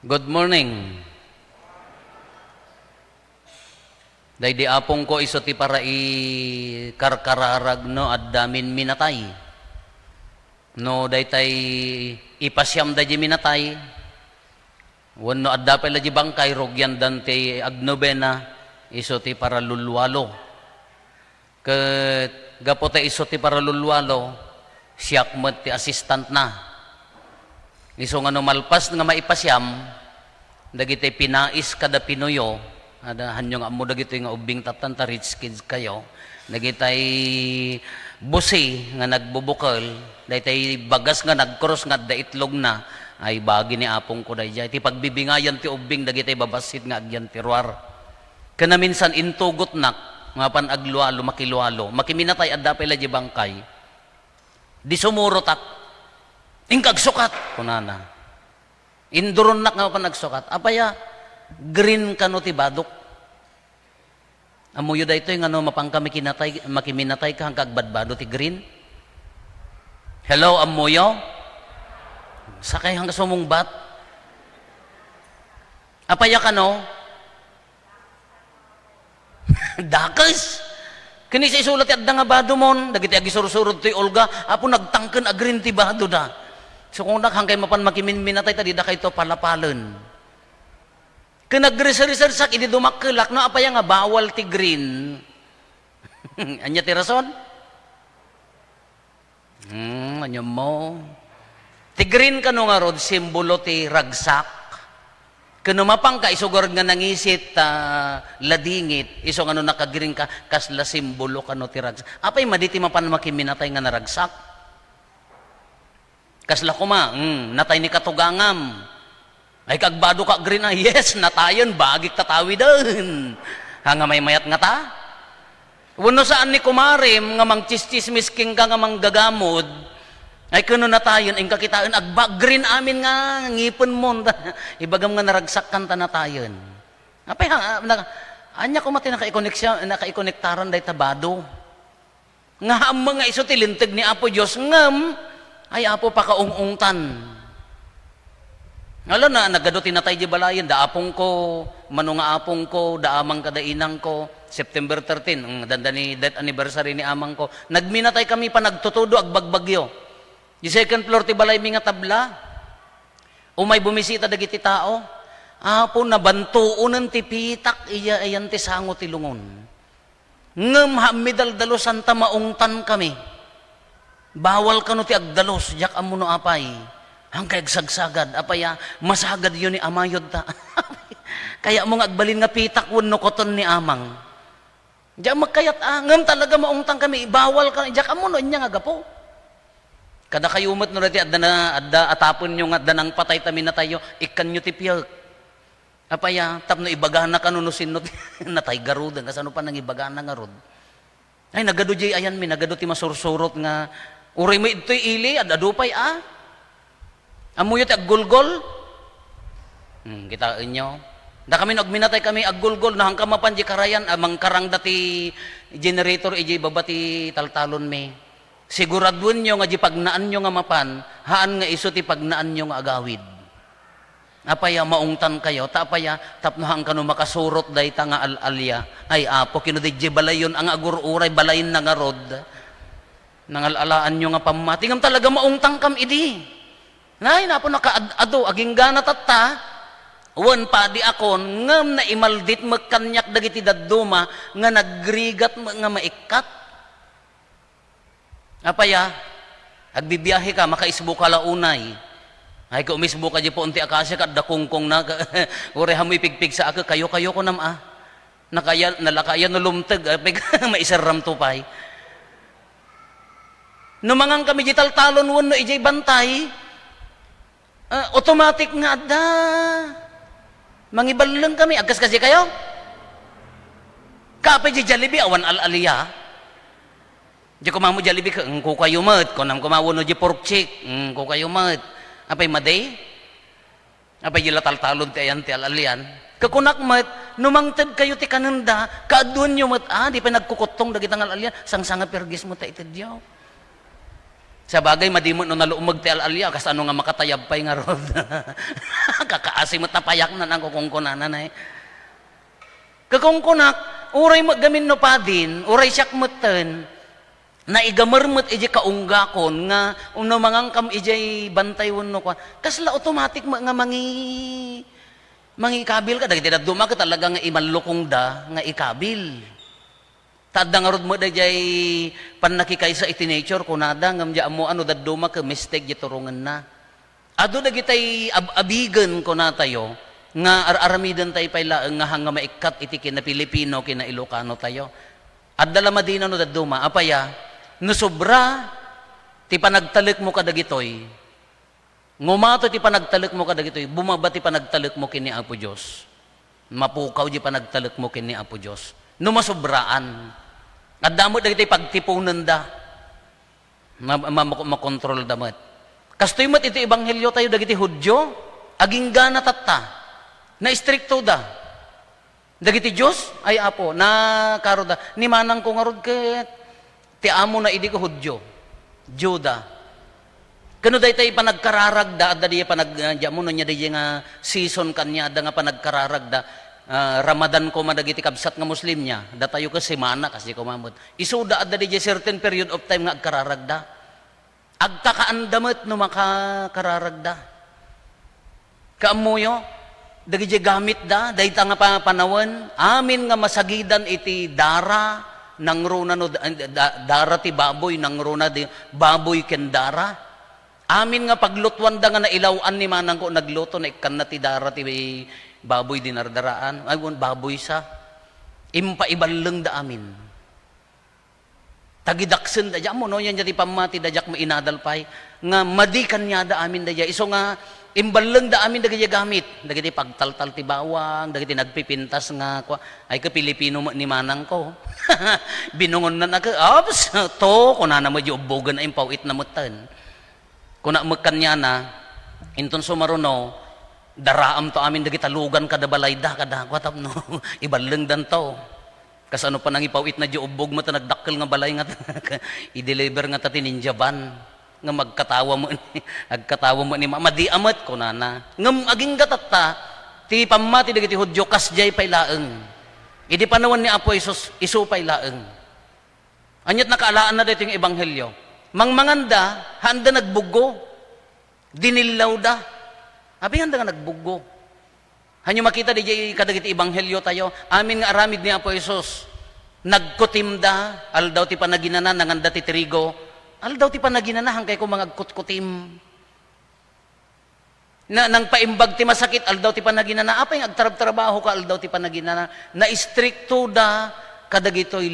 Good morning. Day di apong ko iso ti para i karkararag no at damin minatay. No day tay ipasyam da di minatay. Wano at dapay la di bangkay rogyan dante agnovena iso ti para lulwalo. Ket gapo tay iso ti para lulwalo siyak met ti assistant na. Iso nga no malpas nga maipasyam, dagiti pinais kada Pinoyo, hanyo nga mo dagiti nga ubing tatanta rich kids kayo, dagitay busi nga nagbubukal, dagitay bagas nga nagkros nga daitlog na, ay bagi ni apong ko dayjay. Ti pagbibingayan ti ubing dagitay babasit nga agyan tiruar. Kana minsan intugot nak, nga pan aglualo, makilualo, makiminatay adda pala di bangkay, di sumurotak, ingkag sukat kunana. Induron nak nga pa nagsukat. Apaya green kano ti badok. Amuyo da ito yung ano mapangka makiminatay ka hangkag badbado ti green. Hello amuyo. Sakay hanggang sumungbat. Apaya kano? Dakas. Kini sa isulat ti adda nga bado mon, dagiti agi sursurod ti Olga, apo nagtangken a green ti bado da. So kung hangkay mapan makiminminatay tadi da kayto palapalen. Kung nag-research idi dumakkelak no apaya nga bawal ti green. Anya ti rason? Anya mo. Ti green kano nga rod simbolo ti ragsak. Kung mapang ka isugor nga nangisit ladingit, iso nga no nakagreen ka kasla simbolo kano ti ragsak. Apay maditi mapan makiminatay nga naragsak. Kasla kuma, natay ni katugangam. Ay kagbado ka green na, yes, natayon, bagik tatawi doon. Hanga may mayat nga ta. Wano saan ni kumarim, nga mang chismisking ka nga mang gagamod, ay kuno natayon, ang kakitaan, agbag green amin nga, ngipon mo, ibagam nga naragsak kanta natayon. Apay, anya kumati nakaikonektaran day tabado. Nga ang mga iso tilintig ni Apo Diyos, ngam, ay apo pa kaungungtan. Ngalo na, nagado tinatay di balayan, da apong ko, mano nga apong ko, da amang kadainang ko, September 13, ang dandani death anniversary ni amang ko, nagminatay kami pa nagtutudo, agbagbagyo. Di second floor ti balay mi nga tabla, umay bumisita dagiti tao, apo nabantuunan ti pitak, iya ayan ti sango ti lungon. Ngem hamidaldalo santa maungtan kami. Bawal ka no ti agdalos, jak amuno apay. Hangkay agsagsagan, apaya, masagad yun ni amayod ta. Kaya mo nga agbalin nga pitak wano koton ni amang. Diyan magkayat ngam talaga maungtang kami, bawal ka, jak amuno niya nga gapo. Kada kayumot no rati, adda atapon nyo nga danang patay tamin na tayo, ikan nyo ti piyak. Apaya, tapno ibagana ka no sinot, natay garud, kasano pa nang ibagana nga rod. Ay, nagado jay ayan mi, nagado ti masursurot nga, uri mo ito'y ili, adupay Amuyo ti aggulgol. Kitaan nyo. Da kami nagminatay kami aggulgol, na hangka mapan di karayan, amang karang dati generator, iji babati taltalon mi. Siguradun nyo nga di pagnaan nyo nga mapan, haan nga iso ti pagnaan nyo nga agawid. Apaya maungtan kayo, tapaya tapnohang kano makasurot day ta nga alalya. Ay apo, kinudidje balayon ang agururay, balayin na nga rod. Nangalalaan nyo nga pamati, ngam talaga maungtang kam idi. Nay, napo nakaado, aging gana tatta, wan pa di akon, ngam na imaldit magkanyak dagiti dadduma, nga nagrigat nga maikat. Apaya, agbibiyahe ka, makaisbo ka launay. Ay, kung umisbo ka di po unti akasya ka, dakungkong na, ure hamoy pigpig sa ako, kayo ko nam nalakaya no lumtag, maisaram tupay. Numangang kami di taltalon wano ijay bantay, automatic nga da. Mangibal lang kami, agkas kasi kayo. Kapay di Jollibee, awan al-aliya. Di kumamo Jollibee, kukayo mat, kunam kumawo no di pork chick, kukayo mat. Apay maday? Apay yula taltalon ti ayan ti alalian. Kakunak mat, numangtad kayo ti kananda, kaadun nyo mat, di pa nagkukutong dagitang alalian, sang-sanga pergis mo ta itadyaw. Sa bagay, madimot no naluumag ti alalya, kas ano nga makatayab pa'y nga rod. Kakaasimot na payak na ang kukungkunanan na eh. Kakungkunak, uray mo gamin no pa din, uray siyak matan, na igamarmot iji kaunggakon nga uno mangang kam iji bantay wano kwa. Kasla automatic nga ikabil ka. Dagiti na duma ka talaga nga imalukong da nga ikabil. Tadda nga rod mo da jay panakikay sa iti nature kunada ngam ja mo ano daduma ka mistake ji turungan na. Ado dagitay abigen ko na tayo nga aramidan tayo payla nga hanga maikat iti kina Pilipino kina Ilocano tayo. At dala madina no daduma apaya no sobra ti panagtalik mo kadagitoy. Ngumato ti panagtalik mo kadagitoy bumaba ti panagtalik mo kini Apo Dios. Mapukaw di panagtalik mo kini Apo Dios. No masobraan. At damot dagiti pagtipunan da. Makontrol damot. Kastoy mat iti ebanghelyo tayo dagiti Hudyo, aging gana tatta. Na istrikto da. Dagiti Dios ay Apo na karo da. Ni manang ko nga rod ket ti amo na idi ko Hudyo. Juda. Kano day tayo panagkararag da at dadi panagja mo nya day nga season kanya da nga panagkararag da. Ramadan ko madagiti kabsat nga Muslim niya, datayo ka semana kasi kumamot. Isuda at dadi certain period of time nga agkararagda. Agtakaandamet no makakararagda. Kaamuyo, dagi gamit da, dayta nga panawan, amin nga masagidan iti dara, nang runa no, dara ti baboy, nang runa di baboy ken dara. Amin nga paglutwan da nga nailawan ni manang ko, nagluto na ikan na ti dara ti baboy dinardaraan, ay baboy sa impaibaleng da amin. Tagidaksen da mo no yan jati pamati da jak mo inadalpay nga madi kanya da amin da iso nga imbaleng da amin dagiti gamit dagiti pagtaltal ti bawang dagiti nagpipintas nga ay ka Pilipino ni manang ko. Binungon na naka ops to kuna na mo ubogan ay pawit na mutan. Kuna magkanya na inton sumaruno daraam to amin dagiti talugan kada balay da kada kwatap no ibaleng dan to kas ano pa nang ipawit na di ubog mo ta nagdakkel nga balay nga i-deliver nga ta tininjaban nga magkatawa mo ni madi amat ko nana ngem aging gatatta ti pamati dagiti Hudyo kasjay pay laeng idi panawan ni Apo Hesus isu pay laeng anyat nakaalaan na dito yung ebanghelyo mangmanganda handa nagbugo dinilaw da. Abi handa nga nagbugo. Hanyo makita di kadagiti ebanghelyo tayo, amin nga aramid ni Apo Hesus. Nagkutimda, aldaw ti panaginana, nanganda ti trigo, aldaw ti panaginana, hangkay ko mga agkutkutim. Nang paimbag ti masakit, aldaw ti panaginana, apay agtarab-trabaho ka, aldaw ti panaginana, na istrikto da, kadagito'y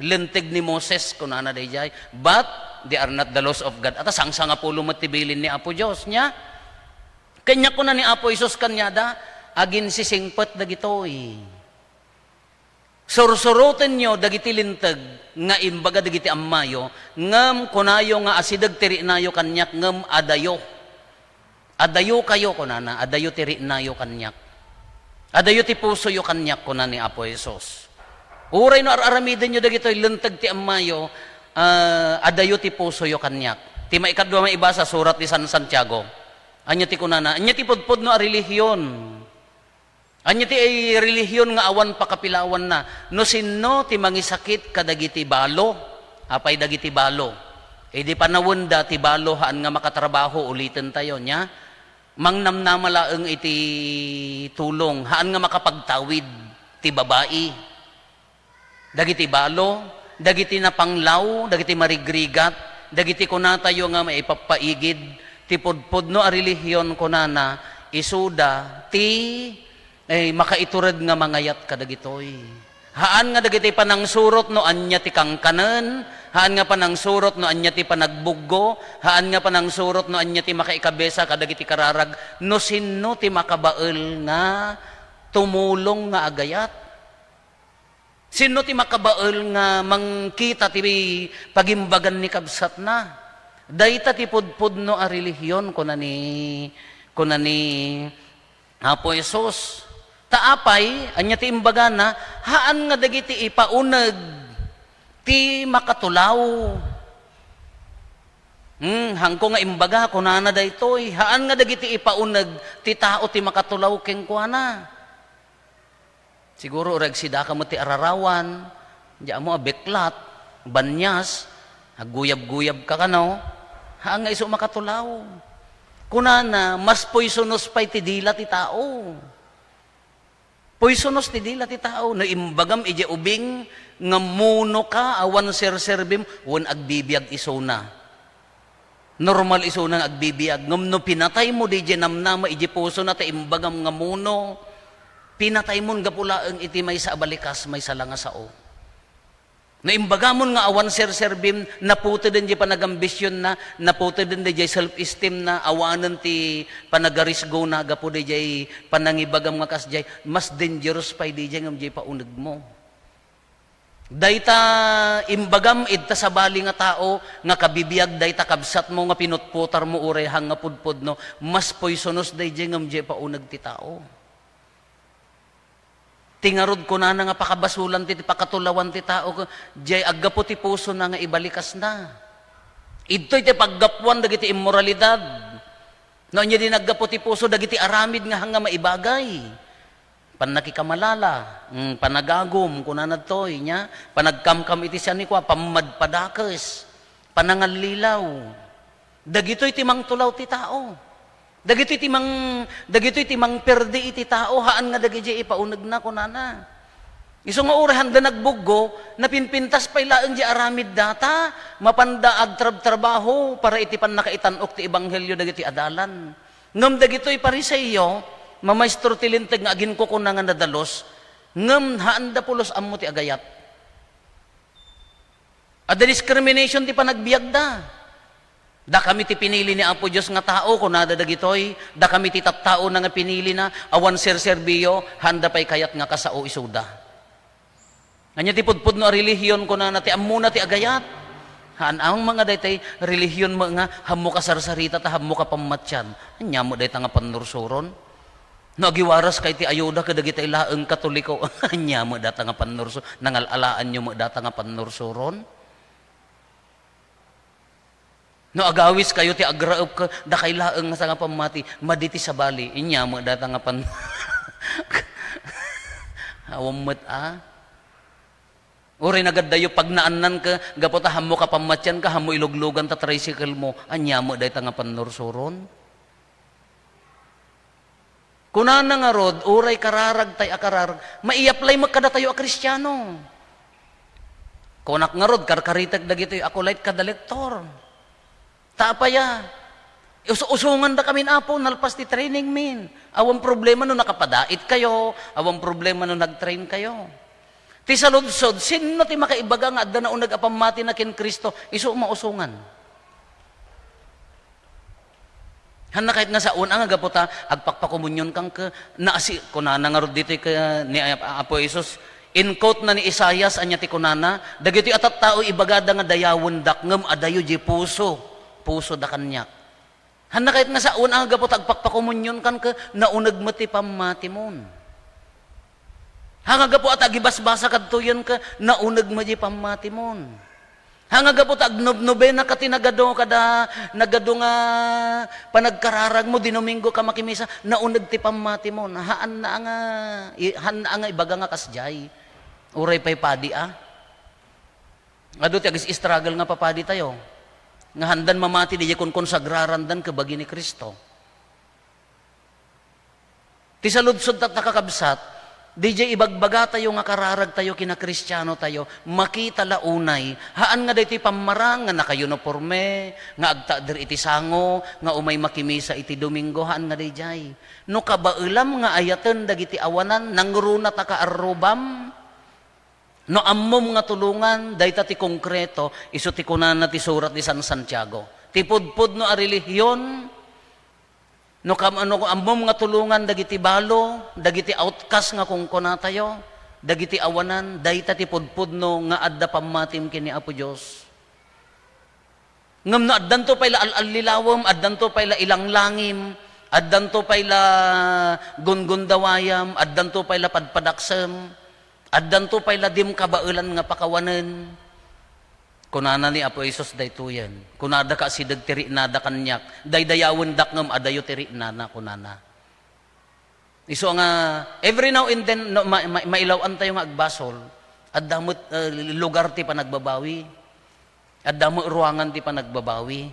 lenteg ni Moses, kunana dayjay, but they are not the laws of God. At sang-sanga pulo matibilin ni Apo Diyos niya, kanya ko na ni Apo Isus kanyada, agin sisingpet dagitoy. Sursurutin nyo dagiti lintag, nga imbaga dagiti ammayo, ngam kunayo nga asidag tiri nayo kanyak, ngam adayo. Adayo kayo kunana, adayo tiri nayo kanyak. Adayo ti puso yo kanyak kuna ni Apo Isus. Uray no aramidin nyo dagitoy lintag ti ammayo, adayo ti puso yo kanyak. Ti maikadwa maibasa surat ni San Santiago. Anya ti kunana, anya ti pudpud no a relihiyon. Anya ti ay relihiyon nga awan pakapilawan na. No sinno ti mangisakit kadagiti balo, apay dagiti balo. E di panawon da ti balo haan nga makatrabaho ulitin tayo nya. Mangnamnamalaeng iti tulong, haan nga makapagtawid ti babae. Dagiti balo, dagiti napanglaw, dagiti marigrigat, dagiti kunatayo nga maipapaigid, ti pudpud no a relihiyon kunana isuda ti makaiturad nga mangayat kadagitoy. Haan nga dagiti panangsurot no anya ti kangkanen, haan nga panangsurot no anya ti panagbuggo, haan nga panangsurot no anya ti makaikabesa kadagiti kararag, no sinno ti makabael nga tumulong nga agayat. Sinno ti makabael nga mangkita ti pagimbagan ni kabsat na. Dayta ti pudpud no a relihiyon kunani Apo Hesus. Taapay anya ti imbaga na haan nga dagiti ipauneg ti makatulaw. Hangko nga imbaga, kunana da ito'y, haan nga dagiti ipaunag, ti tao ti makatulaw keng kuana. Siguro, ragsida ka mo ti ararawan, diya mo abeklat, banyas, aguyab-guyab ka kano, haan nga iso makatulaw. Kunana, mas poisonous pa'y ti dila ti tao. Poisonous ti dila ti tao, na imbagam ije ubing, nga muno ka, awan serserbim, wan agbibiyag iso na. Normal iso nang agbibiyag. Ngam no pinatay mo di namnama iji puso na imbagam nga muno. Pinatay mo nga pulaang iti may sa abalikas, may sa langa sao. Na imbagamon nga awan serserbim, naputo din di panagambisyon na, naputo din di self-esteem na, awanan ti panagarisgo na, gapo di panangibagam nga kasjay, mas dangerous pa di ngam di paunag mo. Dayta imbagam idta sa bali nga tao nga kabibiyag dayta kabsat mo nga pinutputar mo urehang nga pudpud no mas poisonous dayjay ngam jay paunag ti tao. Tingarod ko na nga pakabasulan ti pakatulawan ti tao jay aggapo ti puso na nga ibalikas na. Idtoy ti paggapuan dagiti immoralidad. No nya din aggapo ti puso dagiti aramid nga hanga maibagay. Panakikamalala, panagagom, kunanad to'y niya, panagkamkam iti siya ni kwa, pamadpadakes, panangallilaw. Dagito'y timang tulaw ti tao. Dagito'y timang perdi iti tao, haan nga dagito'y ipaunag na kunana. Iso nga urahan da nagbuggo, napinpintas pa ilaan di aramid data, mapandaag trabaho, para iti pan nakaitanok ti ebanghelyo dagiti adalan. Ngam dagito'y pariseyo, mamaestro tilintag nga agin ko kuna nga nadalos, ngam haanda pulos ammo ti agayat. Ada discrimination ti panagbiag da. Da kami ti pinili ni Apo Diyos nga tao, kunada dagitoy, da kami ti tattao na nga pinili na, awan serserbiyo, handa pa'y kayat nga kasao isuda. Anya ti pudpud no relihiyon ko na ti ammo na ti agayat. Haan ang mga daytay relihiyon mo nga, hammo ka sarsarita, ta hammo ka pamatyan. Anya mo dayta nga panursuron. No agiwaras kay ti ayuda kadagiti ilaeng Katoliko anya mo data nga panurso nangalalaan nyo mo data nga panursuron. No agawis kayo ti agraop ka da kay laeng nga nga pamati maditi sa bali inya mo data nga pan awammet Uri nagaddayo pag naanan ka gapota hammo ka pamatyan ka hammo iluglugan ta tricycle mo anya mo data nga panursuron. Kunana nga rod, uray kararag tay akararag, maiapply magkada tayo a Kristiyano. Kunak nga rod, karkaritag dagitoy ako light kadalektor. Tapaya, usungan da kami apo, nalpas ti training min. Awang problema no nakapadait kayo, awang problema no nagtrain kayo. Ti saludsod, sino ti makaibaga nga adda na unag apamati na kin Kristo, iso mausungan. Hana kahit nga sa una nga gaputa agpakpakomunyon kang ka naasi kunana nga rod dito ni Apo Isus in quote na ni Isaias anya ti kunana dagiti atat tao ibagada nga dayawon dakngem adayo di puso da kanya. Hana kahit nga sa una nga gaputa agpakpakomunyon kang ka naunag mo ti pamatimon. Hanga gapu at agibasbasa kadtuyon ka naunag mo di pamatimon. Hanga gapot agnobnobena ka tinagado kada nagado nga panagkararag mo dinominggo ka makimisa nauneg ti pamati mo haan na nga ibaga nga kasjay uray pay padi adu ti agis struggle nga papadi tayo nga handan mamati di kun konsagraran dan kabagi ni Kristo ti saludsod tat nakakabsat DJ ibagbaga tayo nga kararag tayo kina Kristiyano tayo, makita launay, haan nga daytoy pamarang nga naka-uniforme, nga agtader iti sango, nga umay makimisa iti Domingo, haan nga dayjay. No kabailam nga ayaten dagiti awanan, nangruna ta kaarubam, no ammom nga tulungan, dayta ti konkreto, iso ti kunan ti surat ni San Santiago. Ti pudpud no a relihiyon, no ambom nga tulungan dagiti balo, dagiti outcast nga kung kuna tayo, dagiti awanan, dayta ti pudpudno nga adda pamatim kini Apo Dios. Ngam no addan to payla al-alilawom, addan to payla ilang langim, addan to payla gungundawayam, addan to payla padpadaksem, addan to payla dim kabailan nga pakawanen. Kunana ni Apo Isos daytoyan. Kunada ka sidag tiri nada kanyak. Daydayawen dakngem adayo tiri nana kunana. Iso nga every now and then no, mailawan tayo nga agbasol. At damot lugar ti panagbabawi. At damot ruangan ti panagbabawi.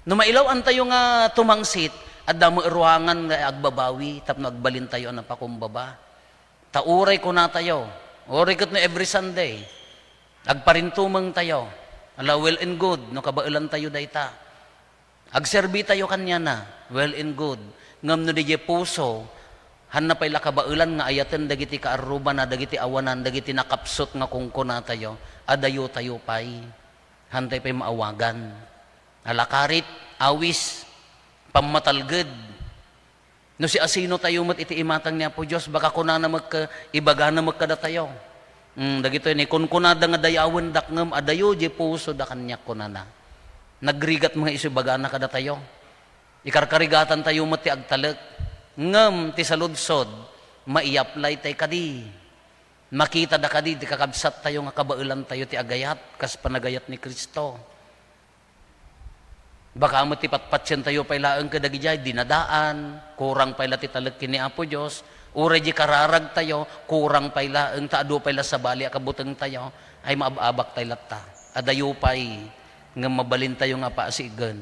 No mailawan tayo nga tumangsit at damot ruangan nga agbabawi tapno agbalin tayo ang pakumbaba. Tauray ko na tayo. Oray kat no every Sunday. Agparintumang tayo. Ala, well and good. No, kabailan tayo dayta. Agserbi tayo kanya na. Well and good. Ngam no di puso. Han na pala kabailan nga ayatan dagiti kaaruban na dagiti awanan, dagiti nakapsot nga kungko na tayo. Adayo tayo pay. Hantay pa'y maawagan. Alakarit, awis, pamatalged. No si asino tayo mat iti imatang niya po Diyos, baka kuna na ibaga na magkada tayo. Dagito ni kun kunada nga dayawen dakngem adayo je puso da kanyak kunana. Nagrigat mga isu baga na kada tayo. Ikarkarigatan tayo mat ti agtalek. Ngem ti saludsod maiapply tay kadi. Makita da kadi ti kakabsat tayo nga kabailan tayo ti agayat kas panagayat ni Kristo. Baka mo ti patpatyan tayo pailaeng kadagijay, dinadaan, kurang paila ti talek kini Apo Diyos, uray di kararag tayo, kurang paila, ang taado paila sa bali, akabutang tayo, ay maababak tayo latta. Adayo pa'y, nga mabalin tayo nga paasigan.